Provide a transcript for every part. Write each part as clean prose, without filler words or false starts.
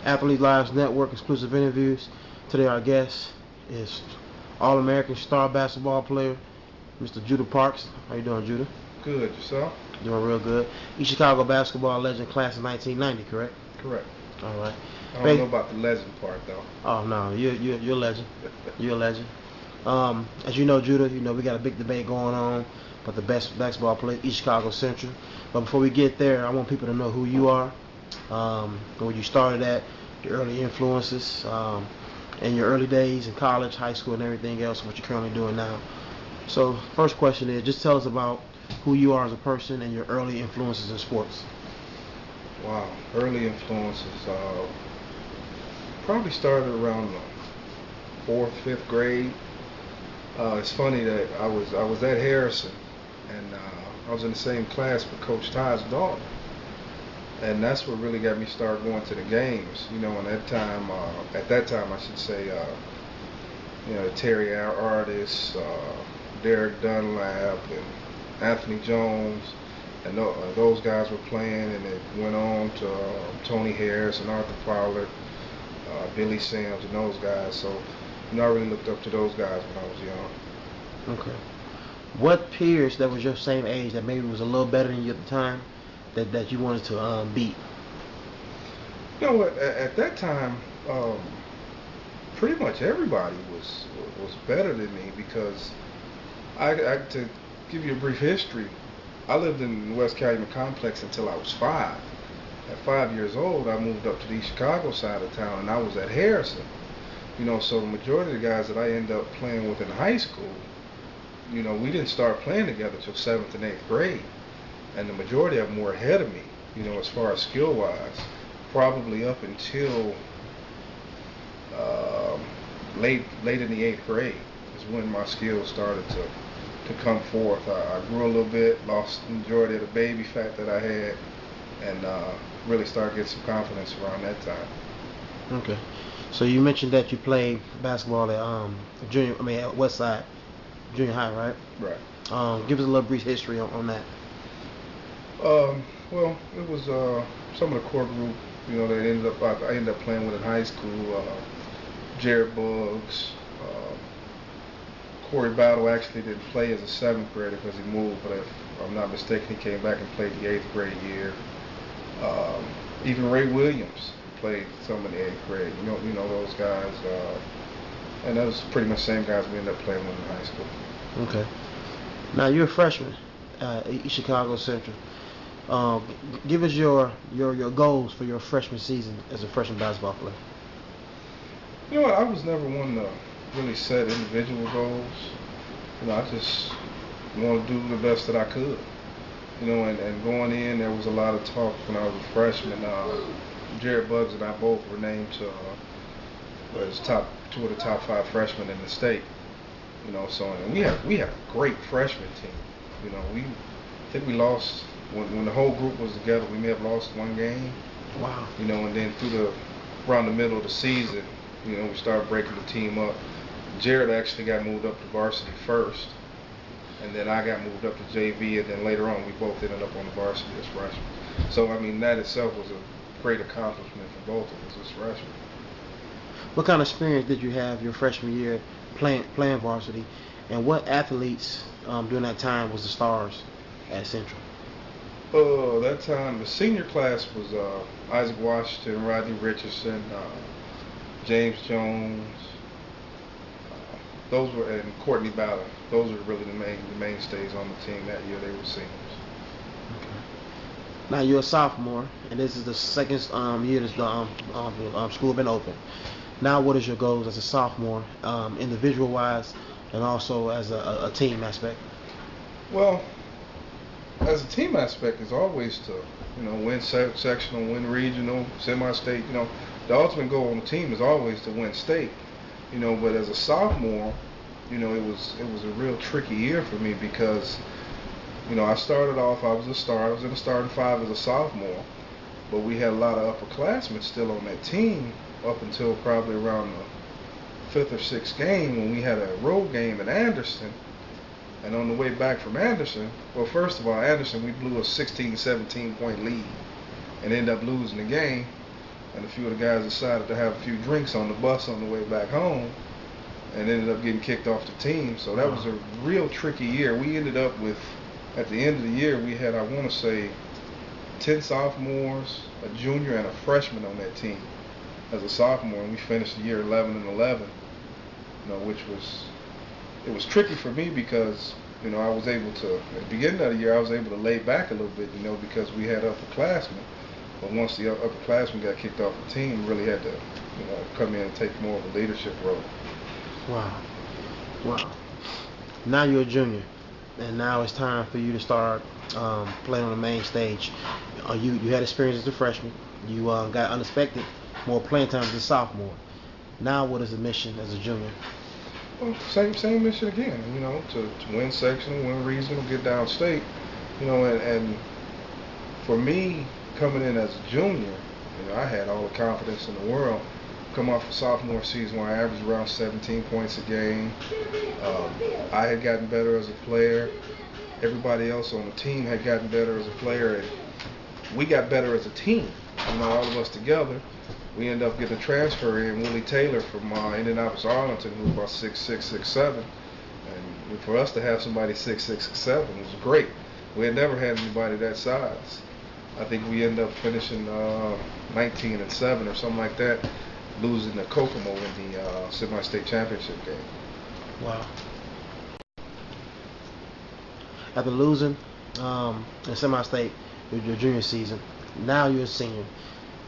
Athlete Lives Network exclusive interviews. Today our guest is All-American star basketball player, Mr. Juda Parks. How you doing, Judah? Good, yourself? Doing real good. East Chicago basketball legend, class of 1990, correct? Correct. All right. I don't know about the legend part though. Oh no, you're a legend. You're a legend. As you know, Judah, we got a big debate going on about the best basketball player, East Chicago Central. But before we get there, I want people to know who you are, where you started at, your early influences, and your early days in college, high school, and everything else, what you're currently doing now. So, first question is, just tell us about who you are as a person and your early influences in sports. Wow, early influences. Probably started around the fourth, fifth grade. It's funny that I was at Harrison, and I was in the same class with Coach Todd's daughter, and that's what really got me started going to the games. And at that time I should say, Terry Artis, Derek Dunlap, and Anthony Jones, and those guys were playing, and it went on to Tony Harris and Arthur Fowler, Billy Sims, and those guys. So, I really looked up to those guys when I was young. Okay. What peers that was your same age that maybe was a little better than you at the time that you wanted to beat? At that time, pretty much everybody was better than me because to give you a brief history, I lived in the West Calumet Complex until I was 5. At 5 years old, I moved up to the East Chicago side of town, and I was at Harrison. So the majority of the guys that I ended up playing with in high school, we didn't start playing together till 7th and 8th grade. And the majority of them were ahead of me, as far as skill-wise, probably up until late in the 8th grade is when my skills started to come forth. I grew a little bit, lost the majority of the baby fat that I had, and really started getting some confidence around that time. Okay. So you mentioned that you played basketball at at Westside Junior High, right? Right. Give us a little brief history on that. Well, it was some of the core group, that I ended up playing with in high school. Jared Buggs, Corey Battle actually didn't play as a 7th grader because he moved, but if I'm not mistaken, he came back and played the 8th grade year. Even Ray Williams played some in the 8th grade. Those guys, and those pretty much the same guys we ended up playing with in high school. Okay. Now you're a freshman at East Chicago Central. Give us your goals for your freshman season as a freshman basketball player. I was never one to really set individual goals. I just want to do the best that I could. And going in, there was a lot of talk when I was a freshman. Jared Buggs and I both were named to as two of the top 5 freshmen in the state. And we had a great freshman team. I think we lost when the whole group was together. We may have lost one game. Wow. And then around the middle of the season, we started breaking the team up. Jared actually got moved up to varsity first, and then I got moved up to JV, and then later on we both ended up on the varsity as freshmen. So that itself was a great accomplishment for both of us as freshmen. What kind of experience did you have your freshman year playing varsity, and what athletes during that time was the stars at Central? That time the senior class was Isaac Washington, Rodney Richardson, James Jones. And Courtney Ballard. Those were really the mainstays on the team that year. They were seniors. Okay. Now you're a sophomore, and this is the second year that the school been open. Now, what is your goals as a sophomore, individual-wise, and also as a team aspect? Well, as a team aspect is always to win sectional, win regional, semi-state. The ultimate goal on the team is always to win state. But as a sophomore, it was a real tricky year for me because, I started off, I was a starter, I was in the starting 5 as a sophomore, but we had a lot of upperclassmen still on that team up until probably around the 5th or 6th game when we had a road game in Anderson. And on the way back from Anderson, well, first of all, Anderson, we blew a 16, 17 point lead and ended up losing the game. and a few of the guys decided to have a few drinks on the bus on the way back home, and ended up getting kicked off the team. So that was a real tricky year. We ended up with, at the end of the year, we had, I want to say, 10 sophomores, a junior, and a freshman on that team as a sophomore, and we finished the year 11-11. Which was, it was tricky for me because I was able to, at the beginning of the year, I was able to lay back a little bit, because we had upperclassmen. But once the upperclassmen got kicked off the team, we really had to, come in and take more of a leadership role. Wow. Now you're a junior, and now it's time for you to start playing on the main stage. You had experience as a freshman. You got unexpected more playing time as a sophomore. Now what is the mission as a junior? Well, same mission again. To win sectional, win regional, get downstate. And for me, coming in as a junior, I had all the confidence in the world. Come off a sophomore season where I averaged around 17 points a game. I had gotten better as a player. Everybody else on the team had gotten better as a player, and we got better as a team. All of us together. We ended up getting a transfer in, Willie Taylor from Indianapolis, Arlington, who was about 6'6", 6'7". And for us to have somebody 6'6", 6'7" was great. We had never had anybody that size. I think we ended up finishing 19-7 or something like that, losing to Kokomo in the semi-state championship game. Wow. After losing in semi-state with your junior season, now you're a senior.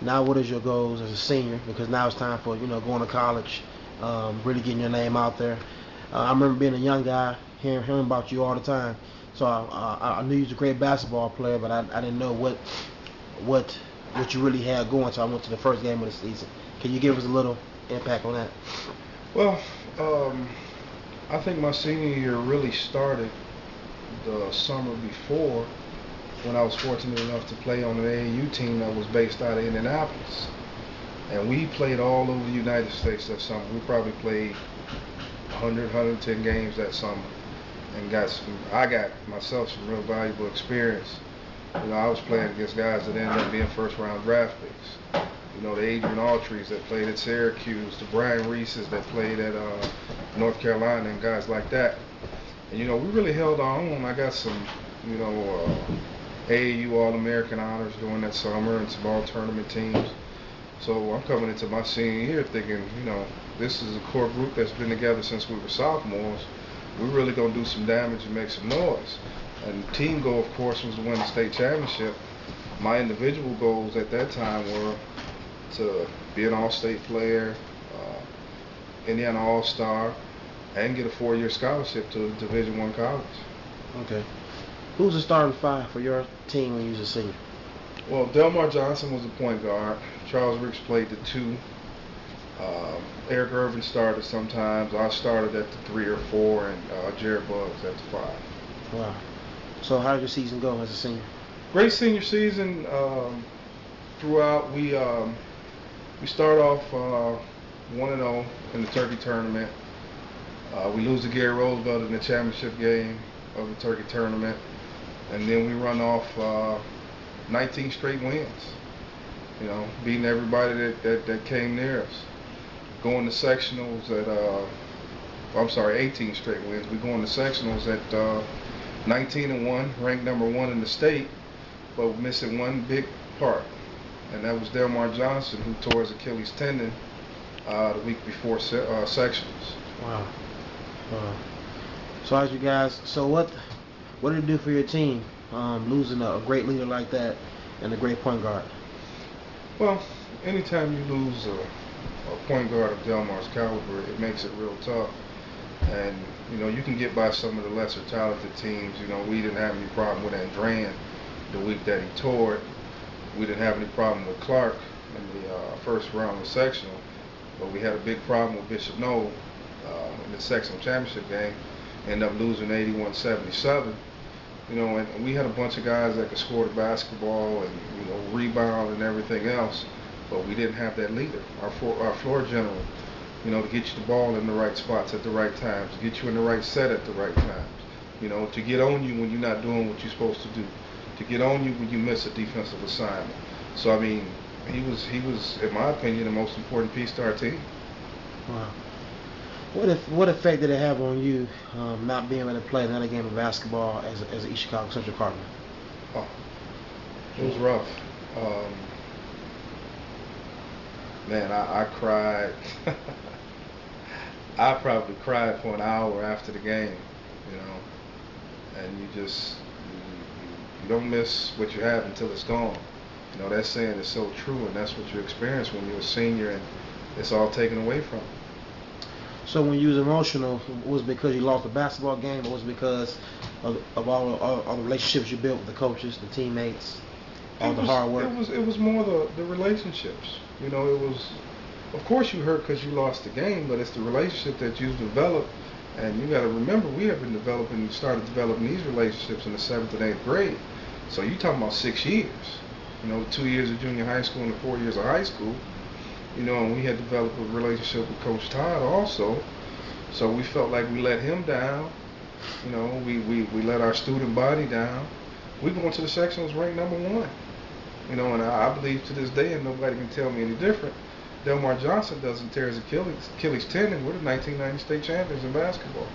Now what is your goals as a senior? Because now it's time for going to college, really getting your name out there. I remember being a young guy, hearing about you all the time. So I knew you was a great basketball player, but I didn't know what you really had going. So I went to the first game of the season. Can you give us a little impact on that? Well, I think my senior year really started the summer before, when I was fortunate enough to play on an AAU team that was based out of Indianapolis. And we played all over the United States that summer. We probably played 100, 110 games that summer, and I got myself some real valuable experience. I was playing against guys that ended up being first-round draft picks. The Adrian Autry's that played at Syracuse, the Brian Reese's that played at North Carolina, and guys like that. And we really held our own. I got some, AAU All-American honors during that summer and some all-tournament teams. So I'm coming into my senior year thinking, this is a core group that's been together since we were sophomores. We're really going to do some damage and make some noise. And the team goal, of course, was to win the state championship. My individual goals at that time were to be an all-state player, Indiana All-Star, and get a 4-year scholarship to a Division I college. Okay. Who's the starting five for your team when you was a senior? Well, Delmar Johnson was the point guard. Charles Ricks played the 2. Eric Irvin started sometimes. I started at the 3 or 4, and Jared Buggs at the 5. Wow. So how did your season go as a senior? Great senior season. Throughout, we start off 1-0 in the Turkey tournament. We lose to Gary Roosevelt in the championship game of the Turkey tournament, and then we run off 19 straight wins. Beating everybody that came near us. Going to sectionals at 18 straight wins. We go into sectionals at 19-1, ranked number 1 in the state, but missing one big part, and that was Delmar Johnson, who tore his Achilles tendon the week before sectionals. Wow. So as you guys, what did it do for your team, losing a great leader like that and a great point guard? Well, anytime you lose a point guard of Delmar's caliber, it makes it real tough. And you can get by some of the lesser talented teams. We didn't have any problem with Andran the week that he tore it. We didn't have any problem with Clark in the first round of sectional, but we had a big problem with Bishop Noel in the sectional championship game. Ended up losing 81-77. And we had a bunch of guys that could score the basketball and rebound and everything else, but we didn't have that leader. Our floor general, to get you the ball in the right spots at the right times, to get you in the right set at the right times, to get on you when you're not doing what you're supposed to do, to get on you when you miss a defensive assignment. So he was, in my opinion, the most important piece to our team. Wow. What effect did it have on you not being able to play another game of basketball as an East Chicago Central Cardinal? Oh, it was rough. Man, I cried. I probably cried for an hour after the game, and you don't miss what you have until it's gone. That saying is so true, and that's what you experience when you're a senior and it's all taken away from you. So when you was emotional, was it because you lost the basketball game, or was it because of all the relationships you built with the coaches, the teammates, all the hard work? It was more the relationships. It was, of course you hurt because you lost the game, but it's the relationship that you've developed. And you got to remember, we have been started developing these relationships in the 7th and 8th grade. So you're talking about 6 years. 2 years of junior high school and 4 years of high school. And we had developed a relationship with Coach Todd also. So we felt like we let him down. We let our student body down. We going to the sectionals ranked number 1. And I believe to this day, and nobody can tell me any different, Delmar Johnson doesn't tear his Achilles tendon. We're the 1990 state champions in basketball.